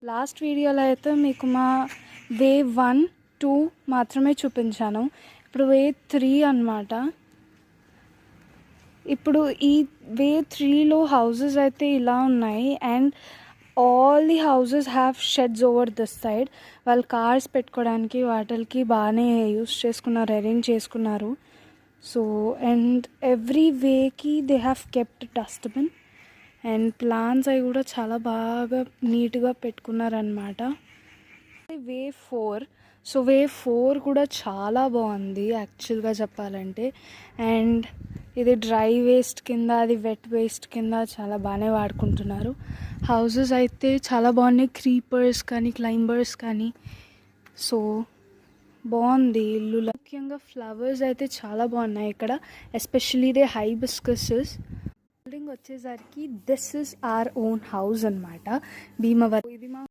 Last వీడియోలో అయితే మీకు మా వేవ్ 1, 2 మాత్రమే చూపించాను. ఇప్పుడు వేవ్ 3 అన్నమాట. ఇప్పుడు ఈ వేవ్ 3లో హౌసెస్ అయితే ఇలా ఉన్నాయి. And all the houses have sheds over this side. వాళ్ళు కార్స్ పెట్టుకోవడానికి వాటికి బాగానే యూస్ చేసుకున్నారు, అరేంజ్ చేసుకున్నారు. సో అండ్ ఎవ్రీ వేకి they have kept dustbin and plants అవి కూడా చాలా బాగా నీట్గా పెట్టుకున్నారనమాట. వేవ్ 4. సో వేవ్ 4 కూడా చాలా బాగుంది యాక్చువల్గా చెప్పాలంటే. అండ్ ఇది డ్రై వేస్ట్ కింద, అది వెట్ వేస్ట్ కింద చాలా బాగానే వాడుకుంటున్నారు. హౌసెస్ అయితే చాలా బాగున్నాయి, క్రీపర్స్ కానీ క్లైంబర్స్ కానీ. సో బాగుంది ఇల్లు. ముఖ్యంగా ఫ్లవర్స్ అయితే చాలా బాగున్నాయి ఇక్కడ, ఎస్పెషల్లీ దే హైబిస్కసెస్. బిల్డింగ్ వచ్చేసరికి this is our own house అనమాట, భీమవరం. ఇది మా